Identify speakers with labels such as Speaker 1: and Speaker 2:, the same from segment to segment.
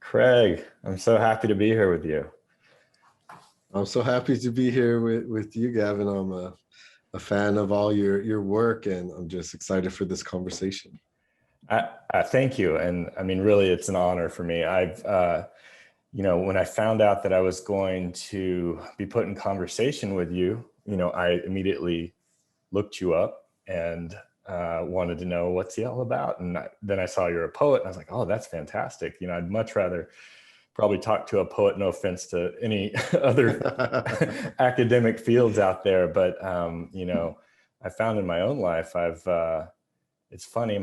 Speaker 1: Craig, I'm so happy to be here with you.
Speaker 2: I'm so happy to be here with you, Gavin. I'm a fan of all your work, and I'm just excited for this conversation.
Speaker 1: I thank you. And I mean, really, it's an honor for me. When I found out that I was going to be put in conversation with you, I immediately looked you up and wanted to know what's he all about. And then I saw you're a poet and I was like, oh, that's fantastic. I'd much rather probably talk to a poet, no offense to any other academic fields out there. But, I found in my own life, it's funny,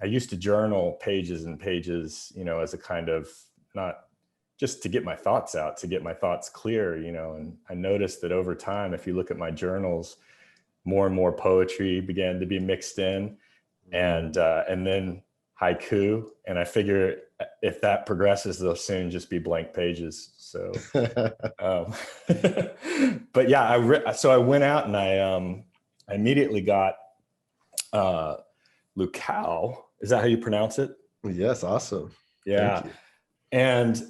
Speaker 1: I used to journal pages and pages, as a kind of, not just to get my thoughts out, to get my thoughts clear, and I noticed that over time, if you look at my journals, more and more poetry began to be mixed in, and then haiku. And I figure if that progresses, they'll soon just be blank pages. So, but yeah, so I went out and I immediately got Lucao. Is that how you pronounce it?
Speaker 2: Yes, awesome.
Speaker 1: Yeah.
Speaker 2: Thank you.
Speaker 1: And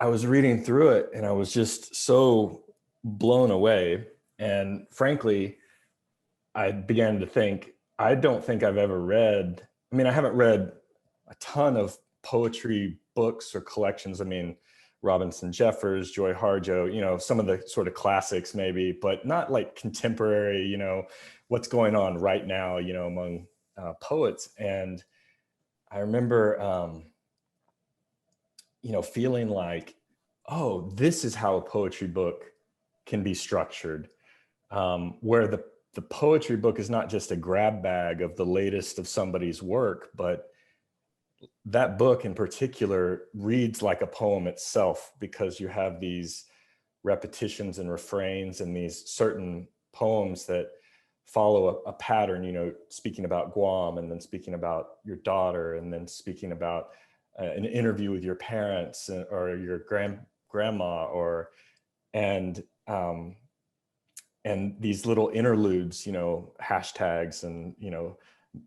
Speaker 1: I was reading through it and I was just so blown away. And frankly, I began to think, I don't think I've ever read, I haven't read a ton of poetry books or collections. Robinson Jeffers, Joy Harjo, some of the sort of classics maybe, but not like contemporary, what's going on right now, among poets. And I remember, feeling like, oh, this is how a poetry book can be structured, where the poetry book is not just a grab bag of the latest of somebody's work, but that book in particular reads like a poem itself, because you have these repetitions and refrains and these certain poems that follow a pattern, speaking about Guam and then speaking about your daughter and then speaking about an interview with your parents or your grandma and these little interludes, hashtags and,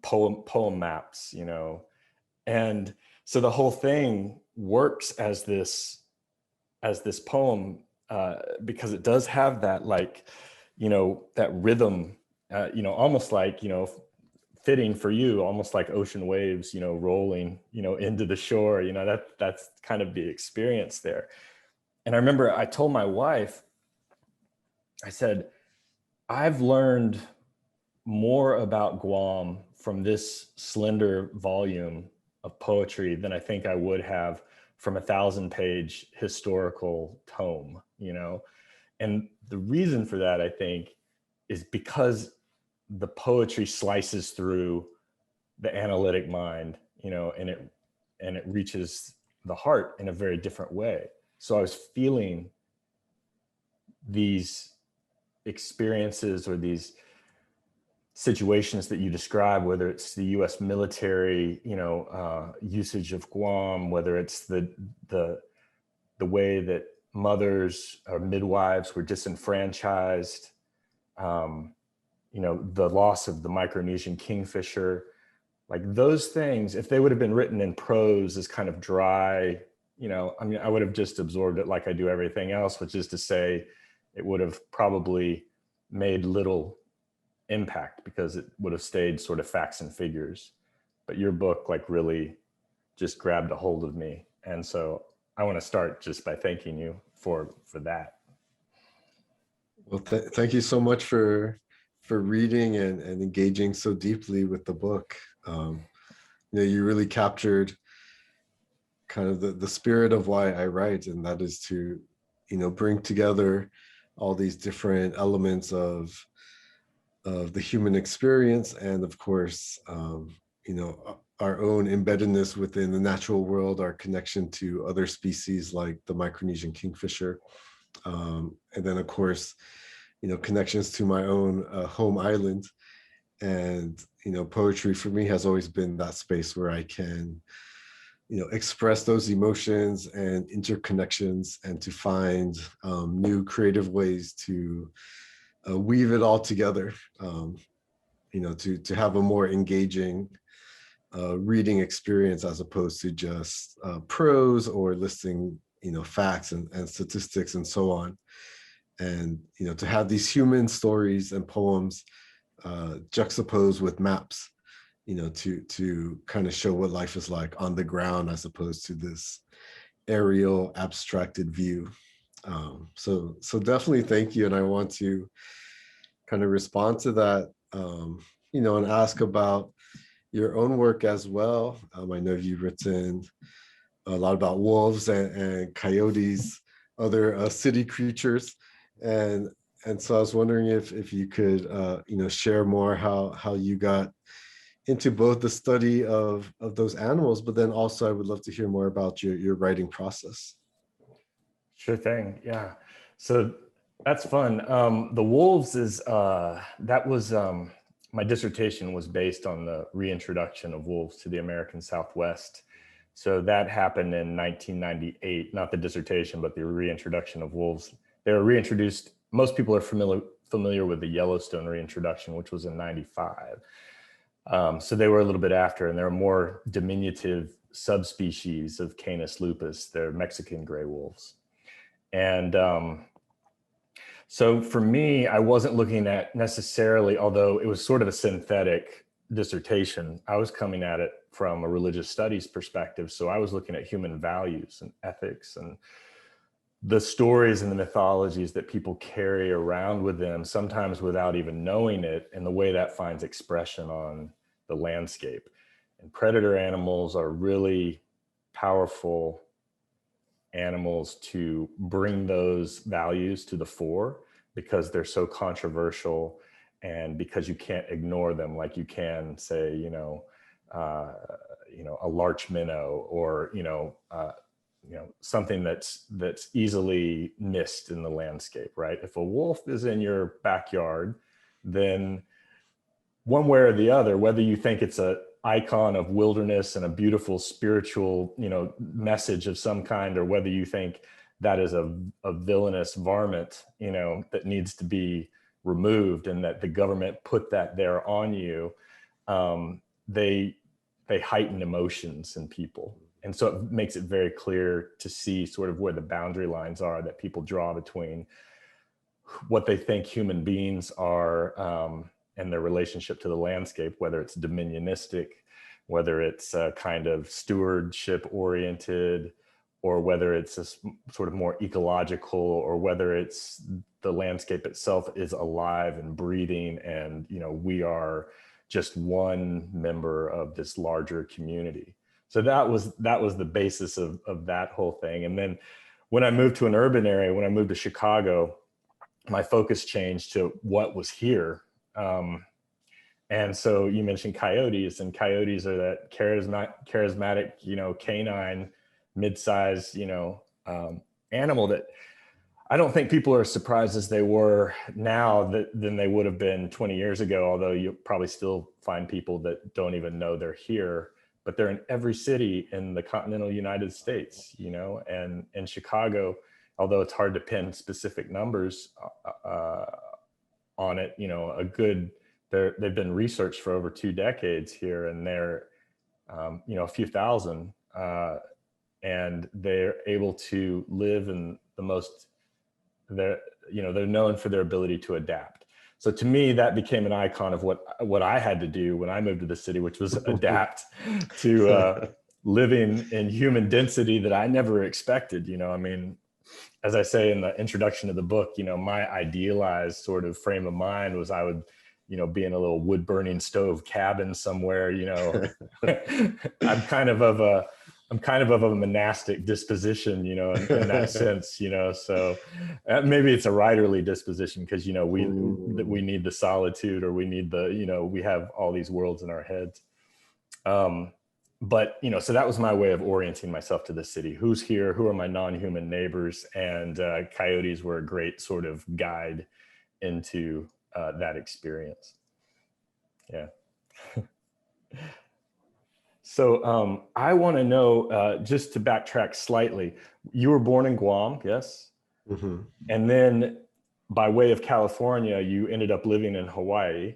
Speaker 1: poem maps, and so the whole thing works as this poem, because it does have that, like, that rhythm, almost like, fitting for you, almost like ocean waves, rolling, into the shore, that's kind of the experience there. And I remember I told my wife, I said, I've learned more about Guam from this slender volume of poetry than I think I would have from a 1,000-page historical tome, And the reason for that, I think, is because the poetry slices through the analytic mind, and it reaches the heart in a very different way. So I was feeling these experiences or these situations that you describe, whether it's the U.S. military, usage of Guam, whether it's the way that mothers or midwives were disenfranchised, the loss of the Micronesian kingfisher, like those things, if they would have been written in prose as kind of dry, I would have just absorbed it like I do everything else, which is to say it would have probably made little impact because it would have stayed sort of facts and figures. But your book like really just grabbed a hold of me. And so I want to start just by thanking you for that.
Speaker 2: Well, thank you so much for reading and engaging so deeply with the book. You really captured kind of the spirit of why I write, and that is to, bring together all these different elements of the human experience, and of course, our own embeddedness within the natural world, our connection to other species like the Micronesian kingfisher, and then of course, connections to my own home island. And poetry for me has always been that space where I can express those emotions and interconnections, and to find new creative ways to weave it all together, to have a more engaging reading experience as opposed to just prose or listing, facts and statistics and so on. And, to have these human stories and poems juxtaposed with maps, to kind of show what life is like on the ground as opposed to this aerial abstracted view. So definitely thank you. And I want to kind of respond to that, and ask about your own work as well. I know you've written a lot about wolves and coyotes, other city creatures, and so I was wondering if you could share more how you got into both the study of those animals, but then also I would love to hear more about your writing process.
Speaker 1: Sure thing. Yeah. So that's fun. The wolves is that was my dissertation was based on the reintroduction of wolves to the American Southwest. So that happened in 1998. Not the dissertation, but the reintroduction of wolves. They were reintroduced. Most people are familiar with the Yellowstone reintroduction, which was in '95. So they were a little bit after, and there are more diminutive subspecies of Canis lupus. They're Mexican gray wolves. And so for me, I wasn't looking at necessarily, although it was sort of a synthetic dissertation, I was coming at it from a religious studies perspective. So I was looking at human values and ethics and the stories and the mythologies that people carry around with them, sometimes without even knowing it, and the way that finds expression on the landscape. And predator animals are really powerful animals to bring those values to the fore because they're so controversial and because you can't ignore them like you can say, a larch minnow or, something that's easily missed in the landscape, right? If a wolf is in your backyard, then one way or the other, whether you think it's a icon of wilderness and a beautiful spiritual, message of some kind, or whether you think that is a villainous varmint, that needs to be removed and that the government put that there on you, they heighten emotions in people. And so it makes it very clear to see sort of where the boundary lines are that people draw between what they think human beings are, and their relationship to the landscape, whether it's dominionistic, whether it's kind of stewardship oriented, or whether it's a sort of more ecological, or whether it's the landscape itself is alive and breathing, and we are just one member of this larger community. So that was the basis of that whole thing. And then when I moved to an urban area, when I moved to Chicago, my focus changed to what was here. And so you mentioned coyotes, and coyotes are that charismatic, canine, mid-sized, animal that I don't think people are as surprised as they were now than they would have been 20 years ago, although you'll probably still find people that don't even know they're here, but they're in every city in the continental United States, and in Chicago, although it's hard to pin specific numbers on it, they've been researched for over 2 decades here, and they're, a few thousand, and they're able to live in the most, they're known for their ability to adapt. So to me, that became an icon of what I had to do when I moved to the city, which was adapt to living in human density that I never expected. As I say in the introduction of the book, my idealized sort of frame of mind was I would, be in a little wood burning stove cabin somewhere, I'm kind of a monastic disposition, in that sense, so maybe it's a writerly disposition because, we need the solitude, or we need we have all these worlds in our heads. But, so that was my way of orienting myself to the city. Who's here? Who are my non-human neighbors? And coyotes were a great sort of guide into that experience. Yeah. So I want to know, just to backtrack slightly, you were born in Guam, yes?
Speaker 2: Mm-hmm.
Speaker 1: And then by way of California, you ended up living in Hawaii.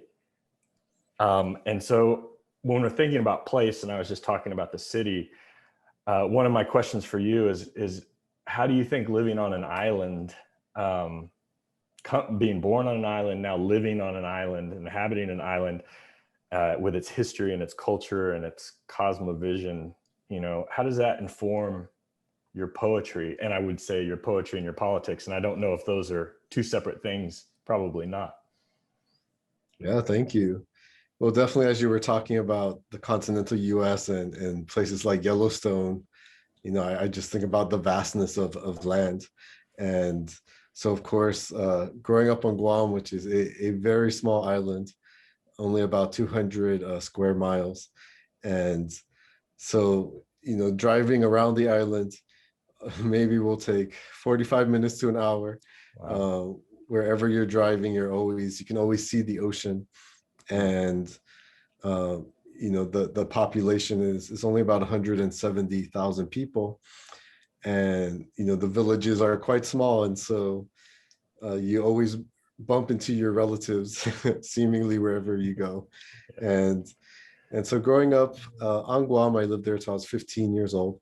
Speaker 1: And so when we're thinking about place, and I was just talking about the city, one of my questions for you is how do you think living on an island, being born on an island, now living on an island, inhabiting an island, with its history and its culture and its cosmovision, how does that inform your poetry? And I would say your poetry and your politics. And I don't know if those are two separate things. Probably not.
Speaker 2: Yeah, thank you. Well, definitely, as you were talking about the continental US and places like Yellowstone, I just think about the vastness of land. And so, of course, growing up on Guam, which is a very small island, only about 200 square miles. And so, driving around the island, maybe will take 45 minutes to an hour.
Speaker 1: Wow.
Speaker 2: Wherever you're driving, you can always see the ocean. And the population is only about 170,000 people, and the villages are quite small, and so you always bump into your relatives seemingly wherever you go. And so growing up on Guam, I lived there till I was 15 years old.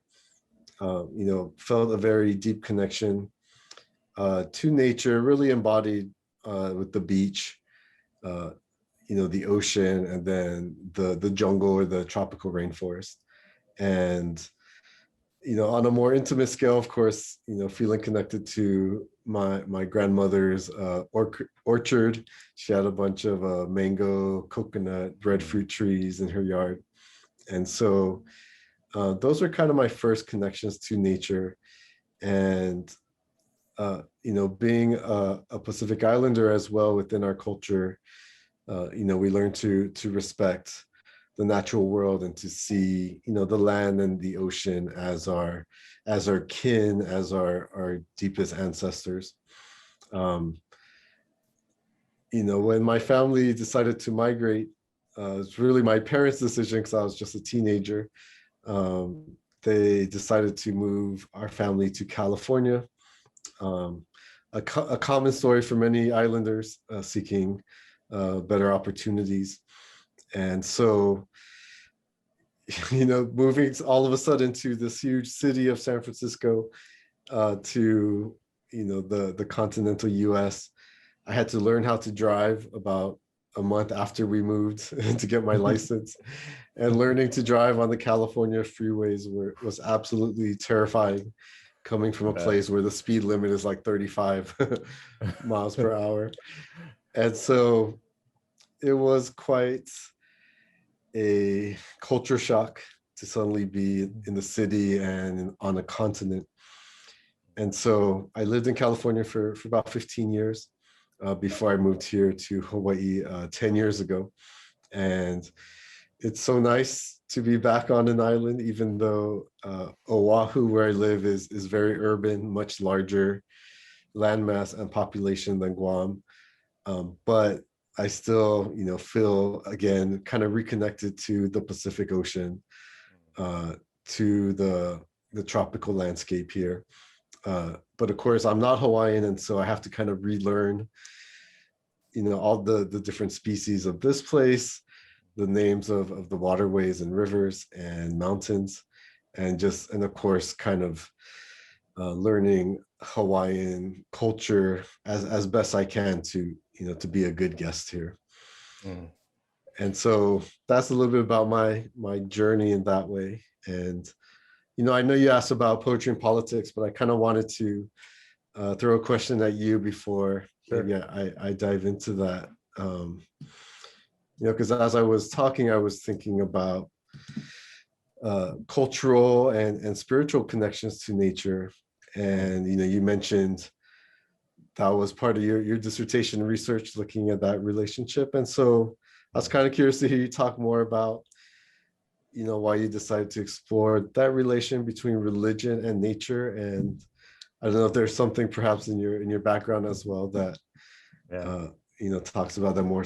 Speaker 2: Felt a very deep connection to nature, really embodied with the beach, uh, the ocean, and then the jungle or the tropical rainforest. And on a more intimate scale, of course, feeling connected to my grandmother's orchard. She had a bunch of mango, coconut, breadfruit trees in her yard. And so those are kind of my first connections to nature. And being a Pacific Islander as well within our culture, we learn to respect the natural world and to see, the land and the ocean as our kin, as our deepest ancestors. When my family decided to migrate, it's really my parents' decision because I was just a teenager. They decided to move our family to California. A common story for many islanders seeking better opportunities. And so, moving all of a sudden to this huge city of San Francisco, to, the continental US, I had to learn how to drive about a month after we moved to get my license. And learning to drive on the California freeways was absolutely terrifying, coming from a place where the speed limit is like 35 miles per hour. And so it was quite a culture shock to suddenly be in the city and on a continent. And so I lived in California for about 15 years before I moved here to Hawaii 10 years ago. And it's so nice to be back on an island, even though Oahu, where I live, is very urban, much larger landmass and population than Guam. But I still, feel again kind of reconnected to the Pacific Ocean, to the tropical landscape here. But of course, I'm not Hawaiian, and so I have to kind of relearn, all the different species of this place, the names of the waterways and rivers and mountains, and of course, kind of learning Hawaiian culture as best I can to to be a good guest here.
Speaker 1: Mm.
Speaker 2: And so that's a little bit about my journey in that way. And I know you asked about poetry and politics, but I kind of wanted to throw a question at you before maybe I dive into that. Because as I was talking, I was thinking about cultural and spiritual connections to nature. And you mentioned that was part of your dissertation research, looking at that relationship. And so I was kind of curious to hear you talk more about why you decided to explore that relation between religion and nature. And I don't know if there's something perhaps in your background as well that talks about that more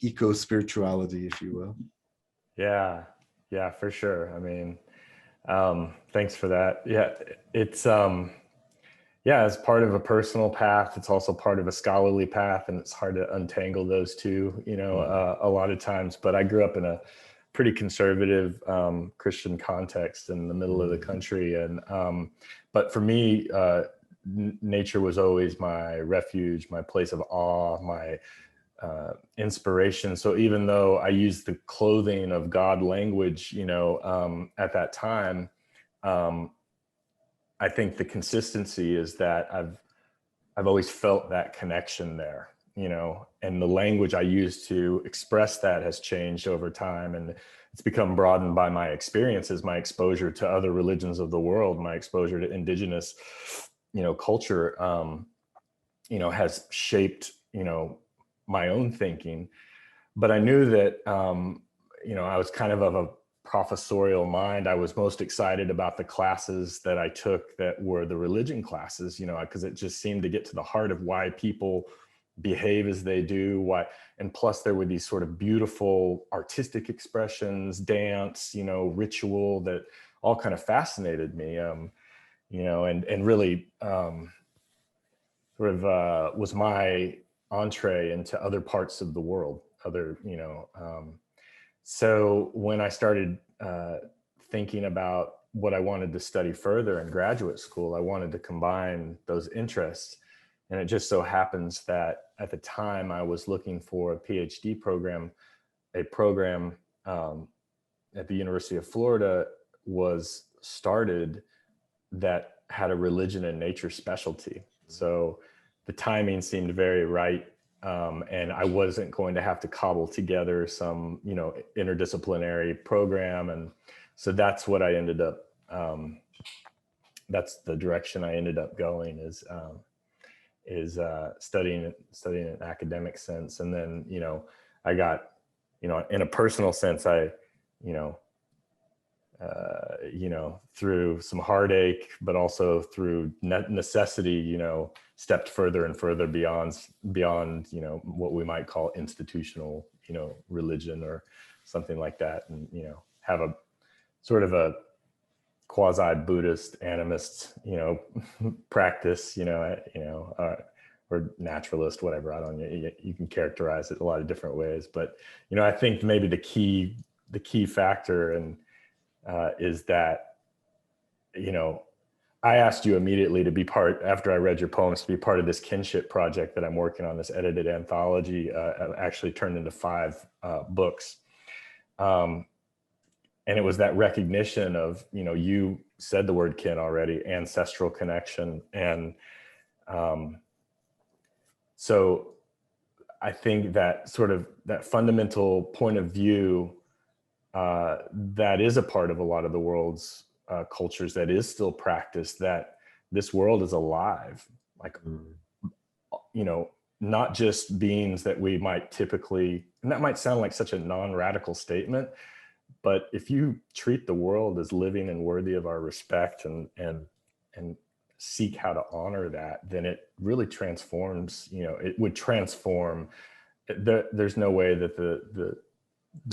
Speaker 2: eco spirituality, if you will.
Speaker 1: Yeah, for sure. I mean, thanks for that. Yeah, it's it's part of a personal path. It's also part of a scholarly path, and it's hard to untangle those two, a lot of times. But I grew up in a pretty conservative Christian context in the middle of the country. And but for me, nature was always my refuge, my place of awe, my inspiration. So even though I used the clothing of God language, at that time, I think the consistency is that I've always felt that connection there, and the language I use to express that has changed over time, and it's become broadened by my experiences, my exposure to other religions of the world, my exposure to indigenous, culture, has shaped, my own thinking. But I knew that, I was kind of a professorial mind. I was most excited about the classes that I took that were the religion classes, because it just seemed to get to the heart of why people behave as they do, and plus there were these sort of beautiful artistic expressions, dance, ritual, that all kind of fascinated me, and really was my entree into other parts of the world, so when I started thinking about what I wanted to study further in graduate school, I wanted to combine those interests. And it just so happens that at the time I was looking for a PhD program. A program at the University of Florida was started that had a religion and nature specialty. So the timing seemed very right. And I wasn't going to have to cobble together some, interdisciplinary program. And so that's what I ended up, that's the direction I ended up going, is studying in an academic sense. And then, I got, in a personal sense, I, through some heartache, but also through necessity, stepped further and further beyond, what we might call institutional, religion or something like that. And, have a sort of a quasi-Buddhist animist, practice, or naturalist, whatever. I don't know. You can characterize it a lot of different ways, but, I think maybe the key factor and is that, I asked you immediately to be part, after I read your poems, to be part of this kinship project that I'm working on, this edited anthology, actually turned into 5 books. And it was that recognition of, you said the word kin already, ancestral connection. And so I think that sort of that fundamental point of view that is a part of a lot of the world's cultures, that is still practiced, that this world is alive, like, not just beings that we might typically, and that might sound like such a non-radical statement, but if you treat the world as living and worthy of our respect and seek how to honor that, then it really transforms, it would transform. There's no way that the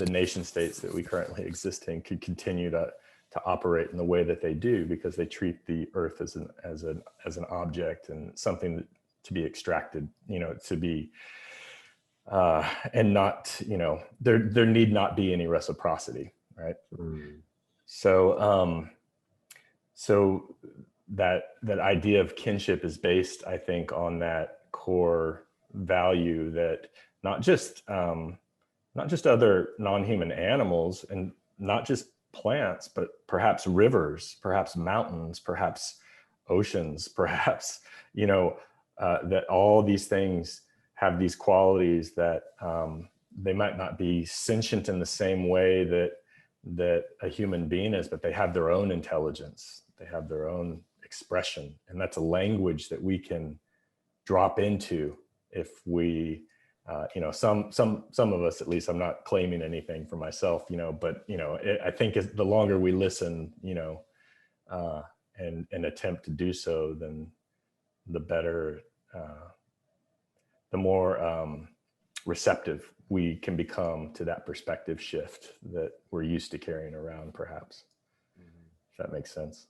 Speaker 1: nation states that we currently exist in could continue to operate in the way that they do, because they treat the earth as an object and something to be extracted, to be and not, there need not be any reciprocity, right? So that idea of kinship is based, I think, on that core value that not just other non-human animals, and not just plants, but perhaps rivers, perhaps mountains, perhaps oceans, perhaps, that all these things have these qualities that they might not be sentient in the same way that a human being is, but they have their own intelligence, they have their own expression. And that's a language that we can drop into if we, some of us, at least, I'm not claiming anything for myself, but, I think the longer we listen, and attempt to do so, then the better, the more receptive we can become to that perspective shift that we're used to carrying around, perhaps. If that makes sense.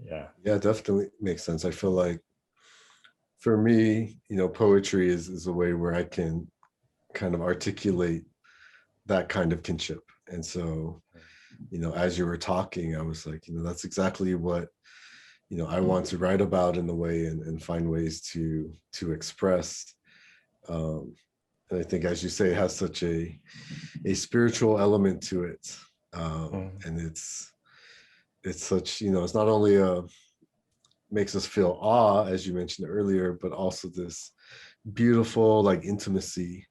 Speaker 1: Yeah,
Speaker 2: definitely makes sense. I feel like for me, poetry is a way where I can kind of articulate that kind of kinship. And so, as you were talking, I was like, that's exactly what, I want to write about in a way, and find ways to express. And I think, as you say, it has such a spiritual element to it. And it's such, it's not only makes us feel awe, as you mentioned earlier, but also this beautiful like intimacy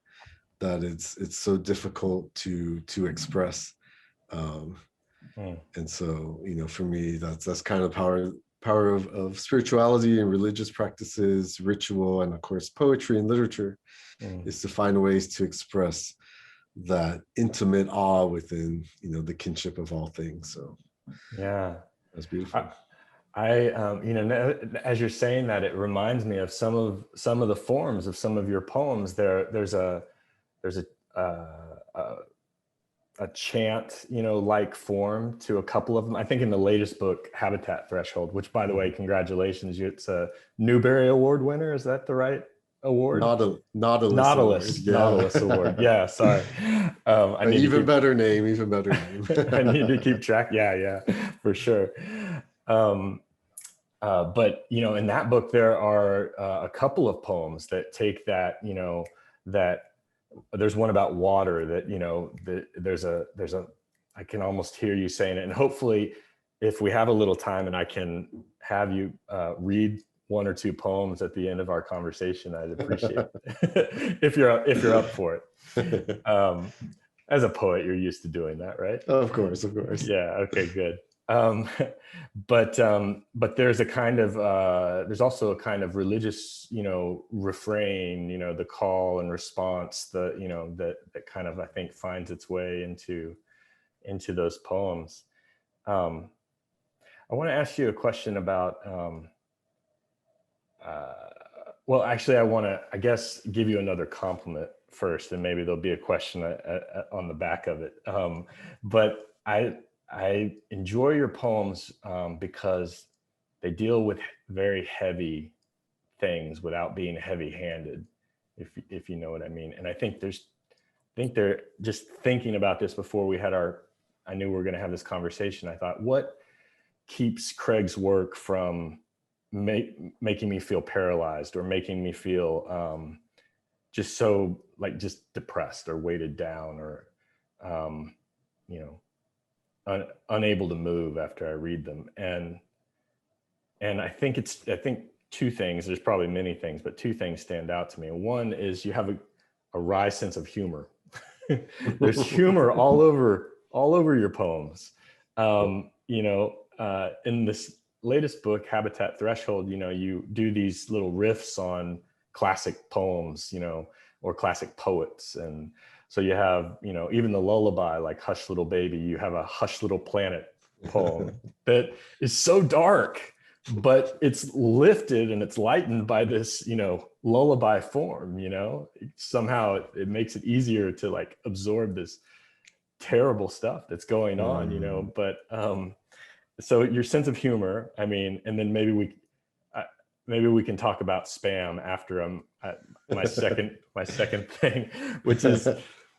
Speaker 2: that it's so difficult to express. um and so, for me, that's kind of power of spirituality and religious practices, ritual, and of course poetry and literature, is to find ways to express that intimate awe within, the kinship of all things. So
Speaker 1: Yeah.
Speaker 2: that's beautiful.
Speaker 1: As you're saying that, it reminds me of some of the forms of some of your poems. There's a a chant, like form to a couple of them. I think in the latest book, Habitat Threshold, which, by the way, congratulations, it's a Newbery Award winner. Is that the right award?
Speaker 2: Nautilus Award. Yeah.
Speaker 1: Nautilus Award. Yeah, sorry. I need
Speaker 2: even better name.
Speaker 1: I need to keep track. Yeah, for sure. But in that book, there are a couple of poems that take that, that there's one about water that, there's a I can almost hear you saying it. And hopefully, if we have a little time and I can have you read one or two poems at the end of our conversation, I'd appreciate it. if you're up for it. As a poet, you're used to doing that, right?
Speaker 2: Of course.
Speaker 1: Yeah. Okay, good. But there's a kind of there's also a kind of religious, refrain, the call and response, that kind of, I think, finds its way into those poems. I want to ask you a question about well, actually, I want to, I guess, give you another compliment first, and maybe there'll be a question on the back of it. But I enjoy your poems because they deal with very heavy things without being heavy-handed, if you know what I mean. And I think they're just thinking about this before we had I knew we were going to have this conversation. I thought, what keeps Craig's work from making me feel paralyzed, or making me feel just so just depressed or weighted down, or unable to move after I read them. And I think two things, there's probably many things, but two things stand out to me. One is you have a wry sense of humor. There's humor all over your poems. In this latest book, Habitat Threshold, you do these little riffs on classic poems, or classic poets. And so you have, even the lullaby, like Hush Little Baby, you have a Hush Little Planet poem that is so dark, but it's lifted and it's lightened by this, lullaby form, somehow it makes it easier to absorb this terrible stuff that's going on, but so your sense of humor, I mean, and then maybe we can talk about spam after I'm at my second thing, which is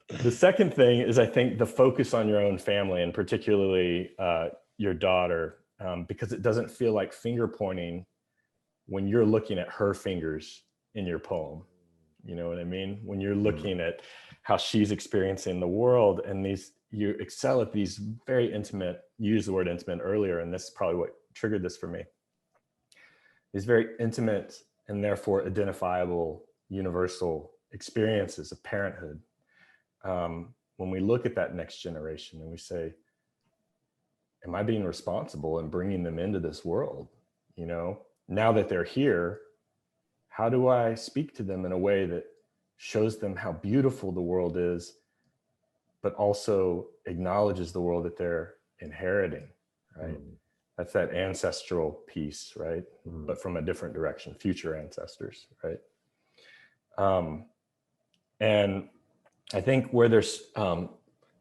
Speaker 1: the second thing is, I think, the focus on your own family, and particularly your daughter, because it doesn't feel like finger pointing when you're looking at her fingers in your poem. You know what I mean? When you're looking at how she's experiencing the world, and you excel at these very intimate, you used the word intimate earlier, and this is probably what triggered this for me. These very intimate and therefore identifiable universal experiences of parenthood. When we look at that next generation and we say, am I being responsible in bringing them into this world? Now that they're here, how do I speak to them in a way that shows them how beautiful the world is, but also acknowledges the world that they're inheriting, right? That's that ancestral piece, right? But from a different direction, future ancestors, right? And I think where there's at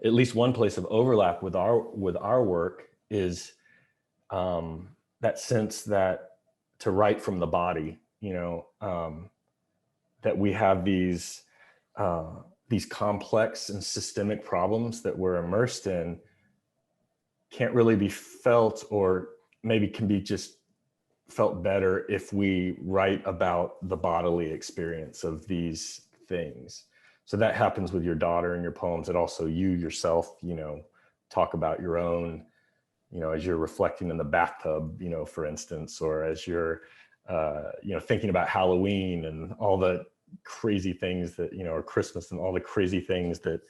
Speaker 1: least one place of overlap with our work is that sense that to write from the body, that we have these these complex and systemic problems that we're immersed in can't really be felt, or maybe can be just felt better if we write about the bodily experience of these things. So that happens with your daughter in your poems. And also you yourself, talk about your own, as you're reflecting in the bathtub, for instance, or as you're, thinking about Halloween and all the crazy things that, or Christmas and all the crazy things that,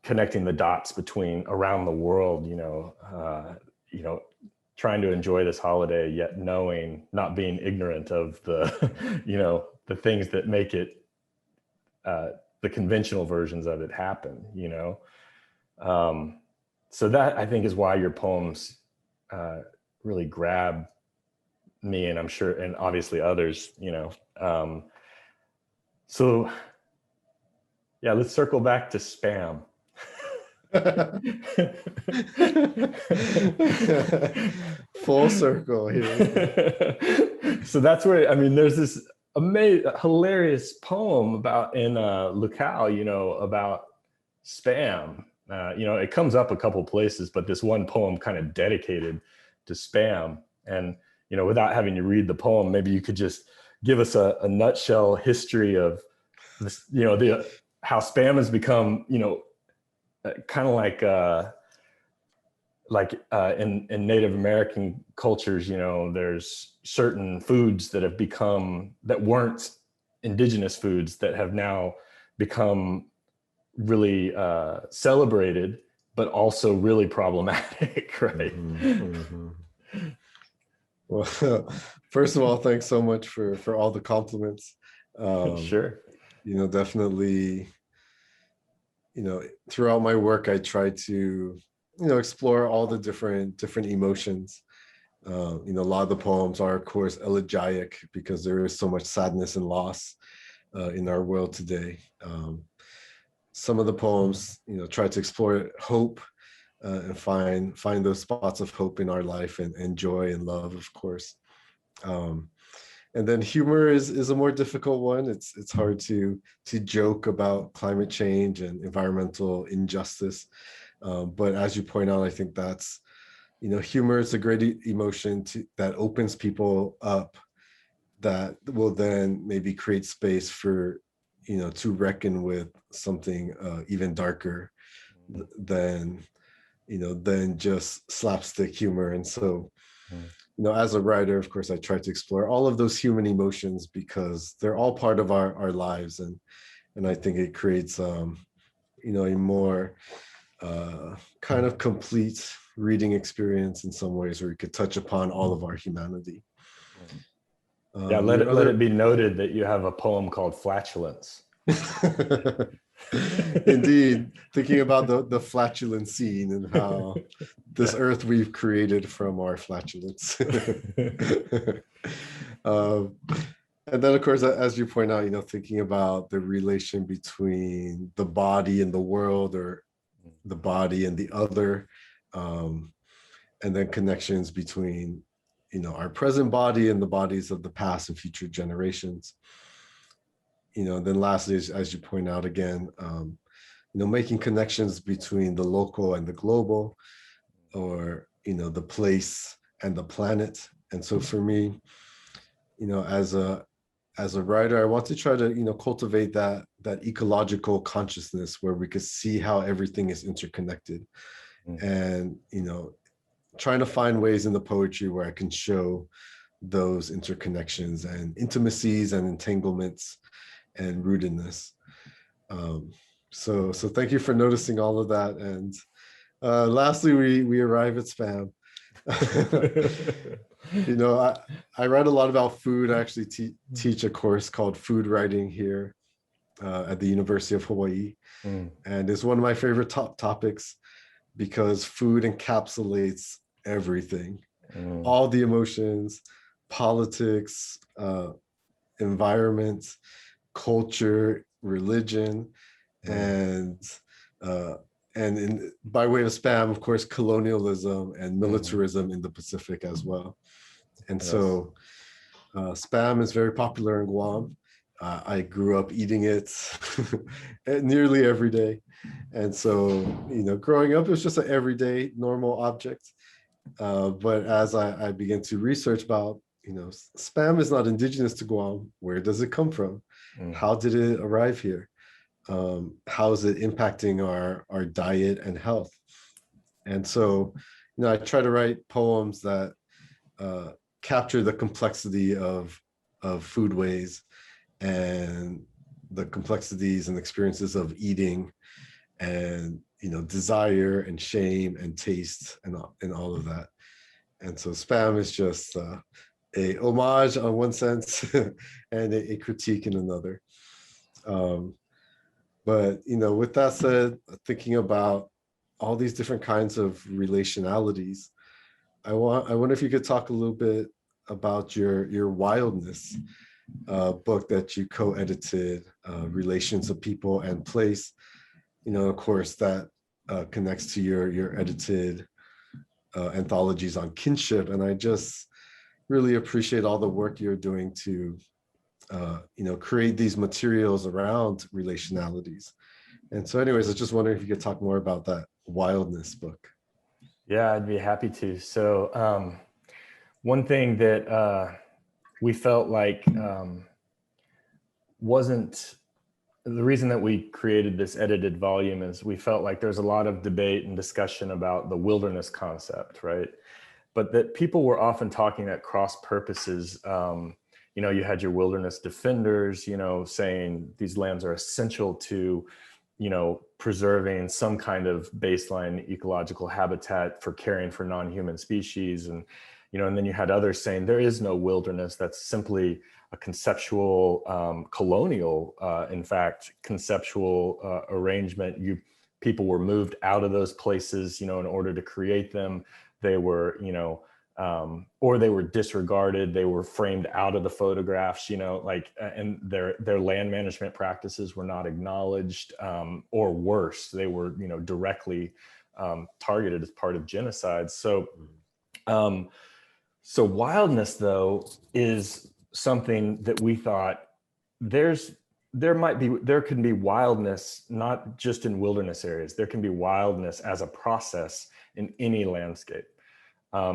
Speaker 1: connecting the dots between around the world, trying to enjoy this holiday, yet not being ignorant of the, the things that make it, the conventional versions of it happen, So that, I think, is why your poems really grab me, and I'm sure, and obviously others, So yeah, let's circle back to spam.
Speaker 2: Full circle here.
Speaker 1: So that's where, there's this hilarious poem about in Lucao, about spam. It comes up a couple places, but this one poem kind of dedicated to spam. And, without having to read the poem, maybe you could just give us a nutshell history of this, how spam has become, kind of like in Native American cultures, there's certain foods that weren't indigenous foods that have now become really celebrated, but also really problematic, right?
Speaker 2: Mm-hmm. Well, first of all, thanks so much for all the compliments.
Speaker 1: Sure.
Speaker 2: Definitely, throughout my work, I try to, explore all the different emotions. A lot of the poems are, of course, elegiac because there is so much sadness and loss in our world today. Some of the poems, try to explore hope and find those spots of hope in our life, and joy and love, of course. And then humor is a more difficult one. It's hard to joke about climate change and environmental injustice. But as you point out, I think that's, humor is a great emotion that opens people up, that will then maybe create space for, to reckon with something even darker than just slapstick humor. And so, as a writer, of course, I try to explore all of those human emotions because they're all part of our lives. And I think it creates, a more kind of complete reading experience in some ways, where you could touch upon all of our humanity.
Speaker 1: Yeah, let it be noted that you have a poem called Flatulence.
Speaker 2: Indeed, thinking about the flatulent scene and how this earth we've created from our flatulence. And then, of course, as you point out, thinking about the relation between the body and the world, or the body and the other, and then connections between, our present body and the bodies of the past and future generations. Then lastly, as you point out again, making connections between the local and the global, or, the place and the planet. And so for me, as a writer, I want to try to, cultivate that ecological consciousness, where we could see how everything is interconnected. And, trying to find ways in the poetry where I can show those interconnections and intimacies and entanglements and rootedness. So thank you for noticing all of that. And lastly, we arrive at spam. I write a lot about food. I actually teach a course called food writing here at the University of Hawaii. And it's one of my favorite topics, because food encapsulates everything, all the emotions, politics, environment, culture, religion, and by way of spam, of course, colonialism and militarism in the Pacific as well. And so spam is very popular in Guam. I grew up eating it nearly every day. And so, growing up, it was just an everyday normal object. But as I began to research about, spam is not indigenous to Guam. Where does it come from?
Speaker 1: Mm.
Speaker 2: How did it arrive here? How is it impacting our diet and health? And so, I try to write poems that uh, capture the complexity of foodways and the complexities and experiences of eating and desire and shame and taste and all of that. And so spam is just a homage on one sense and a critique in another. Um, but with that said, thinking about all these different kinds of relationalities, I wonder if you could talk a little bit about your wildness book that you co-edited, Relations of People and Place. Of course, that connects to your edited anthologies on kinship. And I just really appreciate all the work you're doing to, create these materials around relationalities. And so anyways, I was just wondering if you could talk more about that wildness book.
Speaker 1: Yeah, I'd be happy to. So one thing that we felt like wasn't the reason that we created this edited volume is we felt like there's a lot of debate and discussion about the wilderness concept, right? But that people were often talking at cross purposes. You had your wilderness defenders, saying these lands are essential to, preserving some kind of baseline ecological habitat for caring for non-human species. And then you had others saying there is no wilderness. That's simply a conceptual, colonial, in fact, conceptual arrangement. People were moved out of those places, in order to create them. They were, or they were disregarded. They were framed out of the photographs, and their land management practices were not acknowledged, or worse, they were, directly targeted as part of genocide. So wildness, though, is something that we thought there can be wildness, not just in wilderness areas. There can be wildness as a process in any landscape.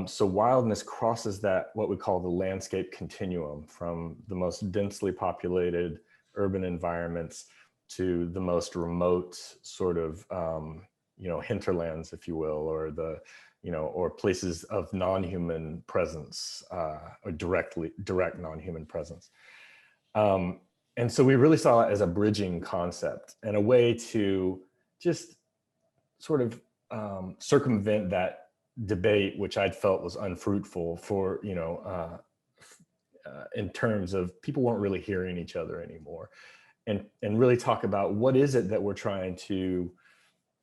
Speaker 1: So wildness crosses that, what we call the landscape continuum, from the most densely populated urban environments to the most remote sort of, hinterlands, if you will, or or places of non-human presence, or direct non-human presence. And so we really saw it as a bridging concept and a way to just sort of circumvent that debate, which I'd felt was unfruitful for, in terms of people weren't really hearing each other anymore, and really talk about what is it that we're trying to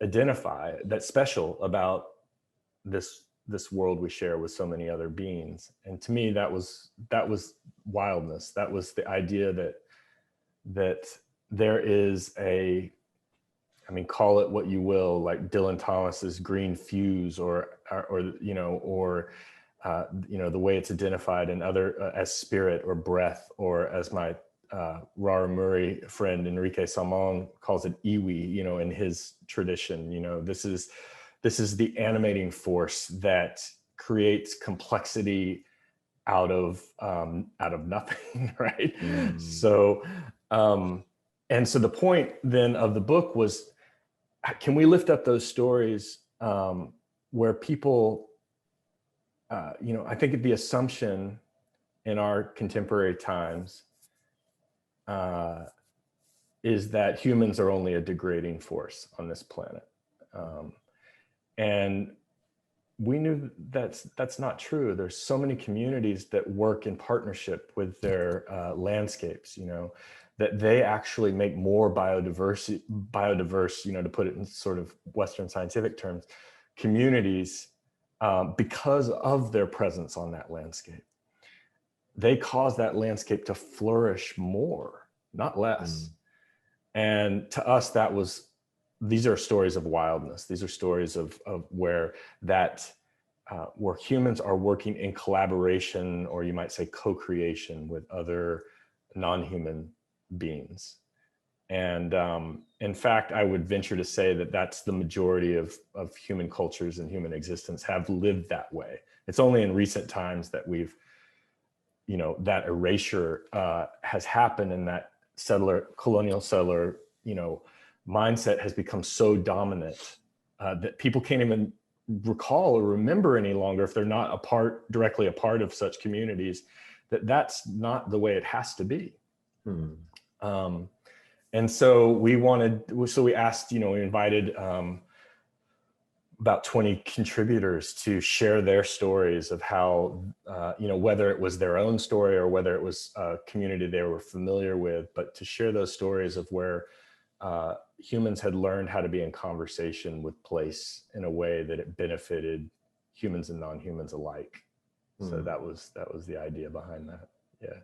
Speaker 1: identify that's special about this world we share with so many other beings. And to me, that was wildness. That was the idea that there is call it what you will, like Dylan Thomas's green fuse, or the way it's identified in other as spirit or breath, or as my Rara Murray friend Enrique Salmon calls it, iwi, in his tradition. This is the animating force that creates complexity out of nothing, right? So and so the point then of the book was, can we lift up those stories where people, I think the assumption in our contemporary times is that humans are only a degrading force on this planet. And we knew that's not true. There's so many communities that work in partnership with their landscapes, that they actually make more biodiverse, to put it in sort of Western scientific terms, communities, because of their presence on that landscape. They cause that landscape to flourish more, not less. And to us, these are stories of wildness. These are stories of where where humans are working in collaboration, or you might say co-creation, with other non-human beings. And in fact, I would venture to say that that's the majority of human cultures and human existence have lived that way. It's only in recent times that we've, that erasure has happened, and that colonial settler, mindset has become so dominant that people can't even recall or remember any longer, if they're not directly a part of such communities, that's not the way it has to be. And so we asked, we invited about 20 contributors to share their stories of how, whether it was their own story or whether it was a community they were familiar with, but to share those stories of where humans had learned how to be in conversation with place in a way that it benefited humans and non-humans alike. So that was the idea behind that. Yeah.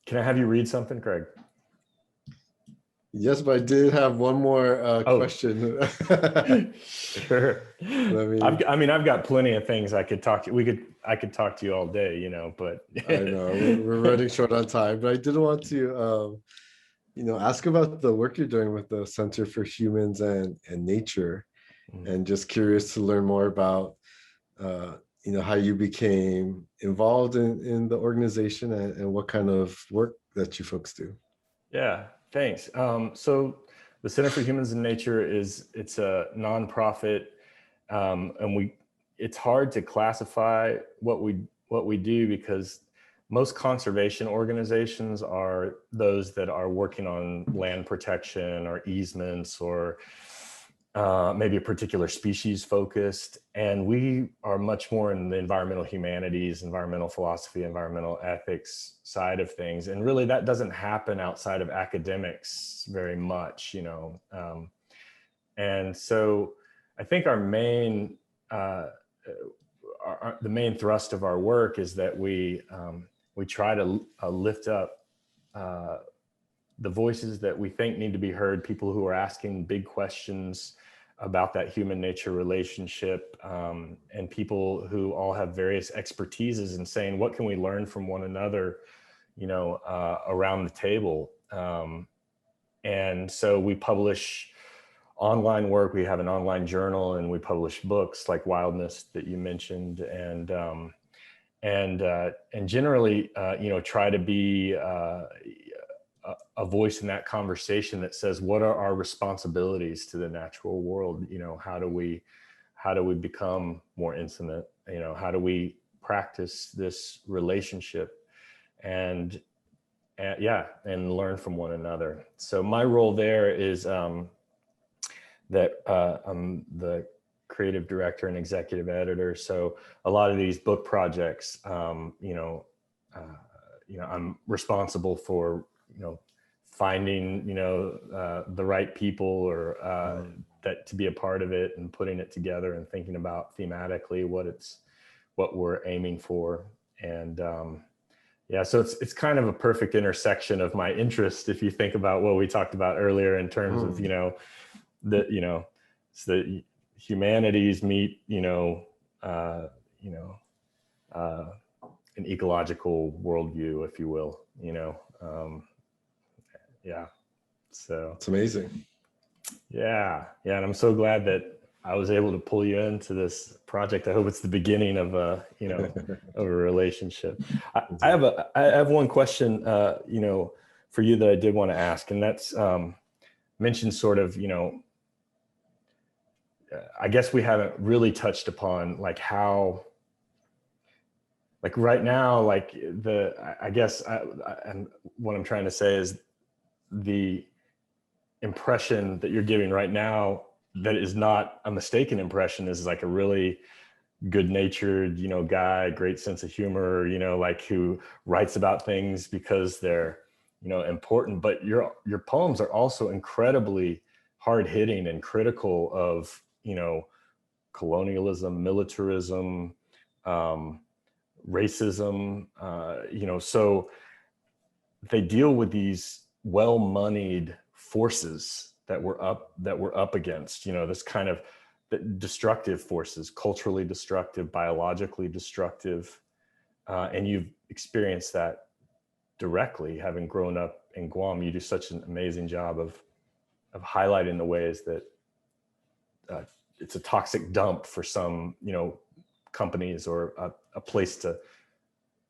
Speaker 1: Can I have you read something, Craig?
Speaker 2: Yes, but I did have one more question.
Speaker 1: Sure. I've got plenty of things I could talk to. I could talk to you all day, but
Speaker 2: I know we're running short on time, but I did want to, ask about the work you're doing with the Center for Humans and Nature, and just curious to learn more about, how you became involved in the organization and what kind of work that you folks do.
Speaker 1: Yeah, thanks. So the Center for Humans and Nature it's a nonprofit, and it's hard to classify what we do, because most conservation organizations are those that are working on land protection or easements, or maybe a particular species focused. And we are much more in the environmental humanities, environmental philosophy, environmental ethics side of things. And really that doesn't happen outside of academics very much, and so I think our main, the main thrust of our work is that we try to lift up the voices that we think need to be heard, people who are asking big questions about that human nature relationship, and people who all have various expertises in saying, what can we learn from one another, around the table. And so we publish online work. We have an online journal, and we publish books like Wildness that you mentioned, and generally, try to be a voice in that conversation that says, what are our responsibilities to the natural world? How do we become more intimate? How do we practice this relationship and learn from one another? So my role there is that I'm the creative director and executive editor. So a lot of these book projects, I'm responsible for, finding, the right people or that to be a part of it, and putting it together and thinking about thematically what we're aiming for. And so it's kind of a perfect intersection of my interest, if you think about what we talked about earlier in terms of, it's the humanities meet, an ecological worldview, if you will, so
Speaker 2: it's amazing.
Speaker 1: Yeah, and I'm so glad that I was able to pull you into this project. I hope it's the beginning of a of a relationship. I have one question for you that I did want to ask, and that's mentioned sort of, I guess we haven't really touched upon like how, like right now, like and what I'm trying to say is the impression that you're giving right now, that is not a mistaken impression, is like a really good-natured, guy, great sense of humor, like who writes about things because they're, important. But your poems are also incredibly hard-hitting and critical of, colonialism, militarism, racism, so they deal with these well-moneyed forces that we're up against, this kind of destructive forces, culturally destructive, biologically destructive, and you've experienced that directly, having grown up in Guam. You do such an amazing job of highlighting the ways that it's a toxic dump for some, companies, or a place to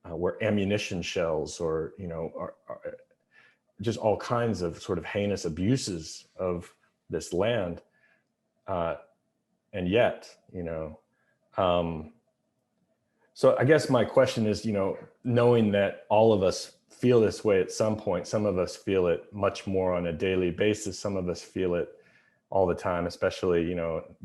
Speaker 1: where ammunition shells, or are just all kinds of sort of heinous abuses of this land, and yet, so I guess my question is, knowing that all of us feel this way at some point, some of us feel it much more on a daily basis, some of us feel it all the time, especially,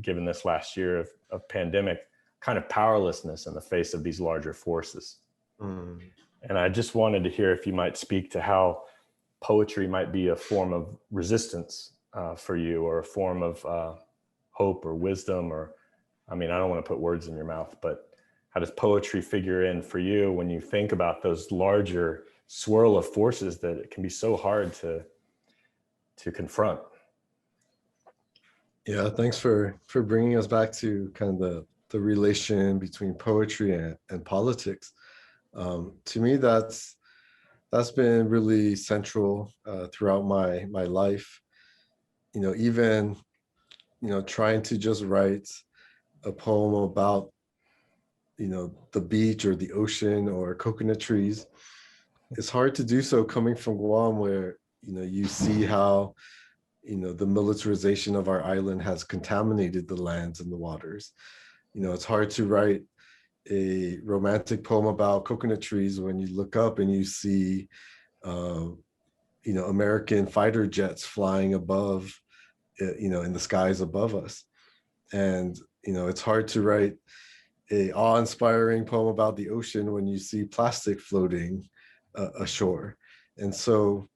Speaker 1: given this last year of pandemic, kind of powerlessness in the face of these larger forces.
Speaker 2: Mm.
Speaker 1: And I just wanted to hear if you might speak to how poetry might be a form of resistance for you, or a form of hope or wisdom, or, I don't want to put words in your mouth, but how does poetry figure in for you when you think about those larger swirl of forces that it can be so hard to confront?
Speaker 2: Yeah, thanks for bringing us back to kind of the relation between poetry and politics. To me, that's been really central throughout my life. Even trying to just write a poem about the beach or the ocean or coconut trees. It's hard to do so coming from Guam, where you see how the militarization of our island has contaminated the lands and the waters. It's hard to write a romantic poem about coconut trees when you look up and you see American fighter jets flying above, in the skies above us. And it's hard to write a awe-inspiring poem about the ocean when you see plastic floating ashore. And so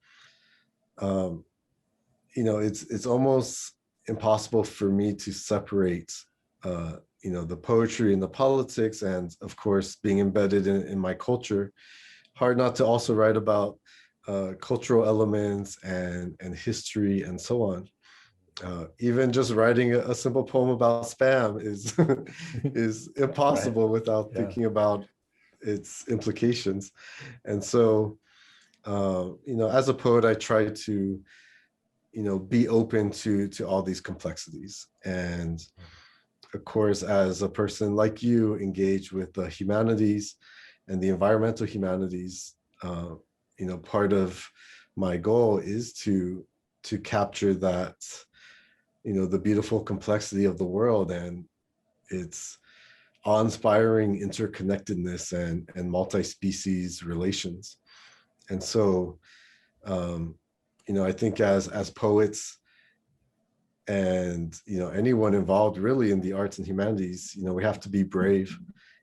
Speaker 2: it's almost impossible for me to separate the poetry and the politics, and of course being embedded in my culture. Hard not to also write about cultural elements and history and so on. Even just writing a simple poem about spam is is impossible
Speaker 1: Right.
Speaker 2: without thinking about its implications. And so as a poet, I try to be open to all these complexities. And of course, as a person like you, engaged with the humanities and the environmental humanities, part of my goal is to capture that, the beautiful complexity of the world and its awe-inspiring interconnectedness and multi-species relations. And so, I think as poets and anyone involved really in the arts and humanities, we have to be brave,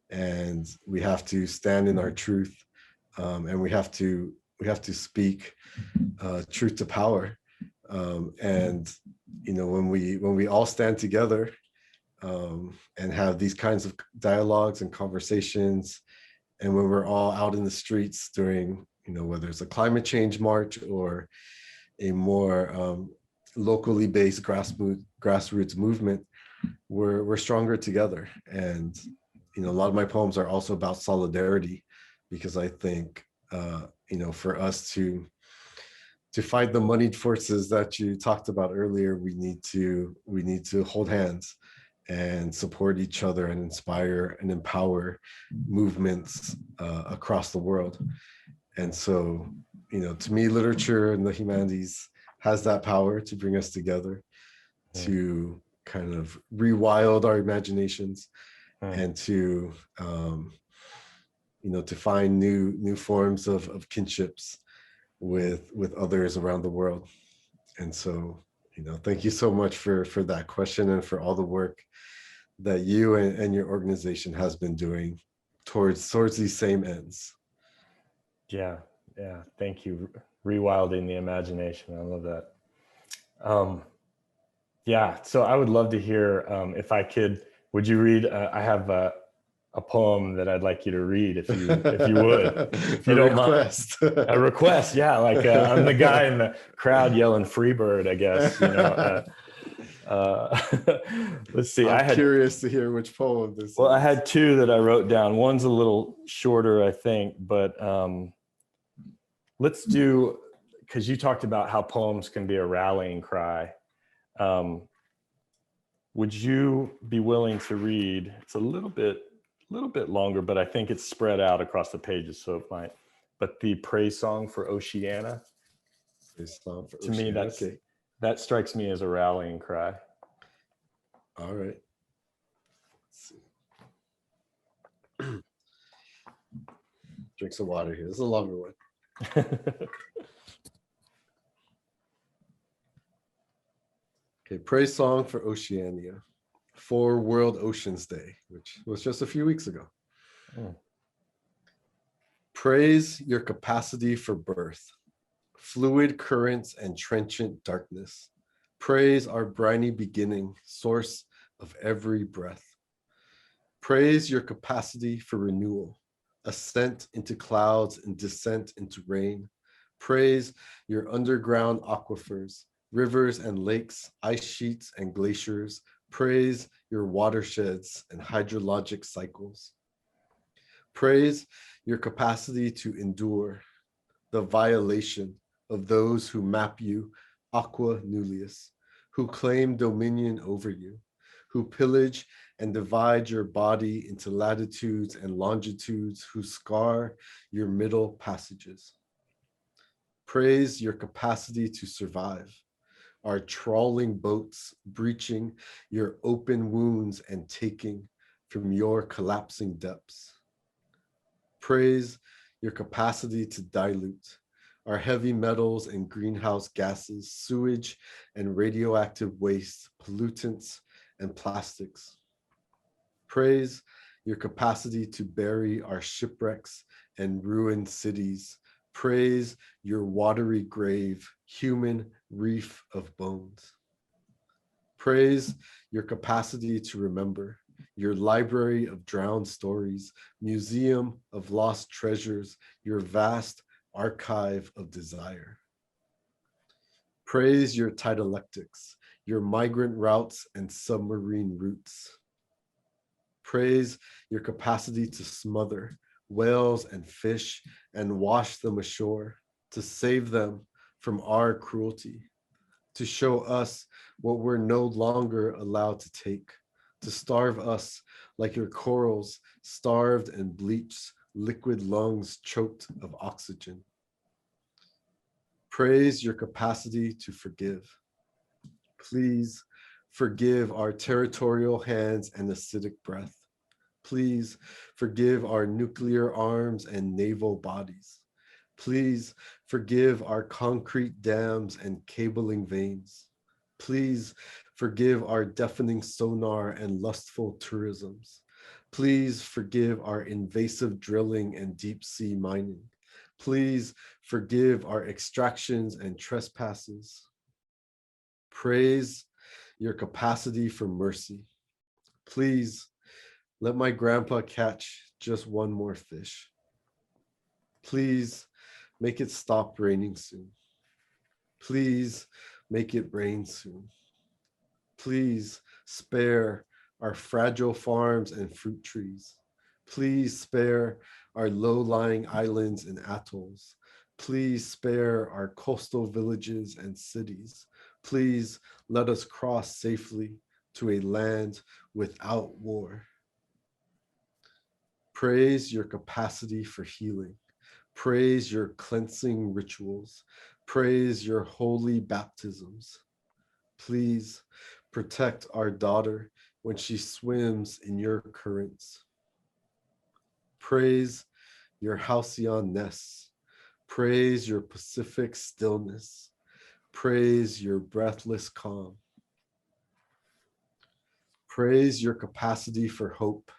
Speaker 2: and we have to stand in our truth, and we have to speak truth to power. And when we all stand together and have these kinds of dialogues and conversations, and when we're all out in the streets during whether it's a climate change march or a more locally based grassroots movement, we're stronger together. And a lot of my poems are also about solidarity, because I think for us to fight the moneyed forces that you talked about earlier, we need to hold hands and support each other and inspire and empower movements across the world. And so to me, literature and the humanities has that power to bring us together, to kind of rewild our imaginations, and to to find new forms of kinships with others around the world. And so thank you so much for that question, and for all the work that you and your organization has been doing towards these same ends.
Speaker 1: Yeah. Thank you. Rewilding the imagination. I love that. Yeah. So I would love to hear, if I could, would you read? I have a poem that I'd like you to read, if you would, if you don't mind. A request. Yeah. Like I'm the guy in the crowd yelling "Freebird," I guess. Let's see.
Speaker 2: I'm curious to hear which poem this is.
Speaker 1: I had two that I wrote down. One's a little shorter, I think, but let's do, because you talked about how poems can be a rallying cry. Would you be willing to read? It's a little bit longer, but I think it's spread out across the pages, so it might. But the praise song for Oceania. To me, that strikes me as a rallying cry.
Speaker 2: All right. Let's see. Drink some water here. This is a longer one. Okay, praise song for Oceania, for World Oceans Day, which was just a few weeks ago. Oh. Praise your capacity for birth, fluid currents and trenchant darkness. Praise our briny beginning, source of every breath. Praise your capacity for renewal, ascent into clouds and descent into rain. Praise your underground aquifers, rivers and lakes, ice sheets and glaciers. Praise your watersheds and hydrologic cycles. Praise your capacity to endure the violation of those who map you, aqua nullius, who claim dominion over you, who pillage and divide your body into latitudes and longitudes, who scar your middle passages. Praise your capacity to survive, our trawling boats breaching your open wounds and taking from your collapsing depths. Praise your capacity to dilute our heavy metals and greenhouse gases, sewage and radioactive waste, pollutants and plastics. Praise your capacity to bury our shipwrecks and ruined cities. Praise your watery grave, human reef of bones. Praise your capacity to remember, your library of drowned stories, museum of lost treasures, your vast archive of desire. Praise your tidalectics, your migrant routes and submarine routes. Praise your capacity to smother whales and fish and wash them ashore, to save them from our cruelty, to show us what we're no longer allowed to take, to starve us like your corals, starved and bleached, liquid lungs choked of oxygen. Praise your capacity to forgive. Please forgive our territorial hands and acidic breath. Please forgive our nuclear arms and naval bodies. Please forgive our concrete dams and cabling veins. Please forgive our deafening sonar and lustful tourisms. Please forgive our invasive drilling and deep sea mining. Please forgive our extractions and trespasses. Praise your capacity for mercy. Please let my grandpa catch just one more fish. Please make it stop raining soon. Please make it rain soon. Please spare our fragile farms and fruit trees. Please spare our low-lying islands and atolls. Please spare our coastal villages and cities. Please let us cross safely to a land without war. Praise your capacity for healing. Praise your cleansing rituals. Praise your holy baptisms. Please protect our daughter when she swims in your currents. Praise your halcyon nests. Praise your Pacific stillness. Praise your breathless calm. Praise your capacity for hope.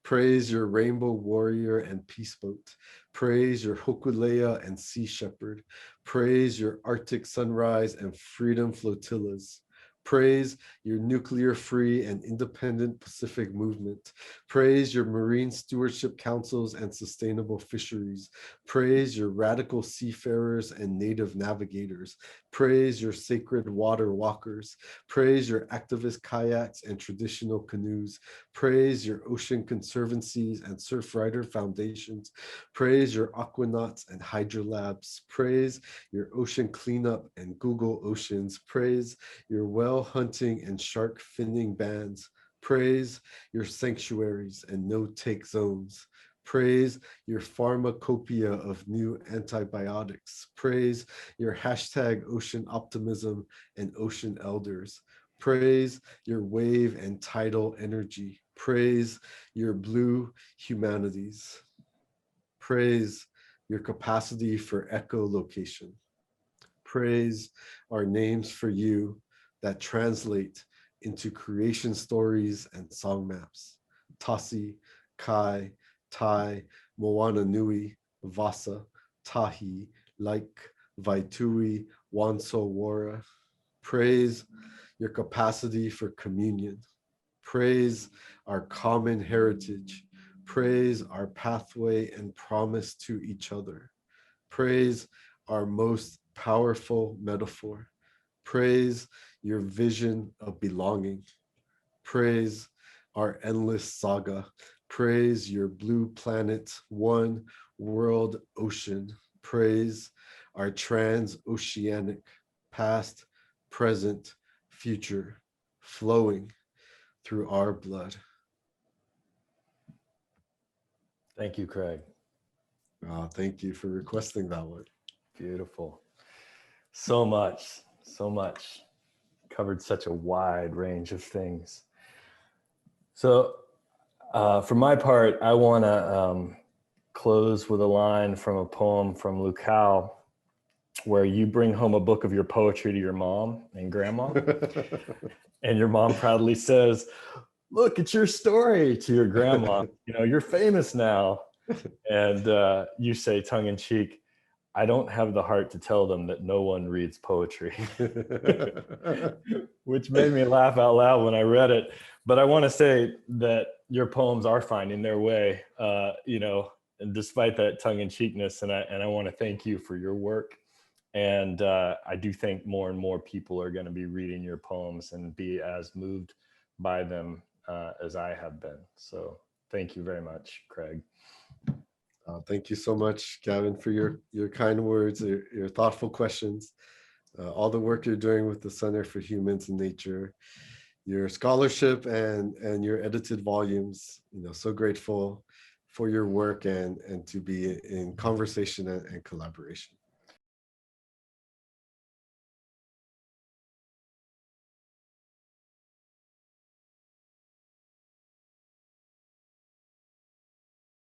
Speaker 2: Praise your rainbow warrior and peace boat. Praise your hokulea and sea shepherd. Praise your Arctic sunrise and freedom flotillas. Praise your nuclear-free and independent Pacific movement. Praise your marine stewardship councils and sustainable fisheries. Praise your radical seafarers and native navigators. Praise your sacred water walkers. Praise your activist kayaks and traditional canoes. Praise your ocean conservancies and surfrider foundations. Praise your aquanauts and hydrolabs. Praise your ocean cleanup and Google Oceans. Praise your whale hunting and shark finning bans. Praise your sanctuaries and no-take zones. Praise your pharmacopoeia of new antibiotics. Praise your hashtag ocean optimism and ocean elders. Praise your wave and tidal energy. Praise your blue humanities. Praise your capacity for echolocation. Praise our names for you that translate into creation stories and song maps. Tasi, Kai, Tai, Moana Nui, Vasa, Tahi, Like, Vaitui, Wanso Wara. Praise your capacity for communion. Praise our common heritage. Praise our pathway and promise to each other. Praise our most powerful metaphor. Praise your vision of belonging. Praise our endless saga. Praise your blue planet, one world ocean. Praise our transoceanic past, present, future, flowing through our blood.
Speaker 1: Thank you, Craig.
Speaker 2: Thank you for requesting that one.
Speaker 1: Beautiful. So much. Covered such a wide range of things. So for my part, I want to close with a line from a poem from Lucao, where you bring home a book of your poetry to your mom and grandma. And your mom proudly says, "Look, it's your story," to your grandma. You're famous now. And you say, tongue in cheek, "I don't have the heart to tell them that no one reads poetry," which made me laugh out loud when I read it. But I want to say that your poems are finding their way, and despite that tongue in cheekness. And I want to thank you for your work. And I do think more and more people are going to be reading your poems and be as moved by them as I have been. So thank you very much, Craig.
Speaker 2: Thank you so much, Gavin, for your kind words, your thoughtful questions, all the work you're doing with the Center for Humans and Nature, your scholarship and your edited volumes. So grateful for your work and to be in conversation and collaboration.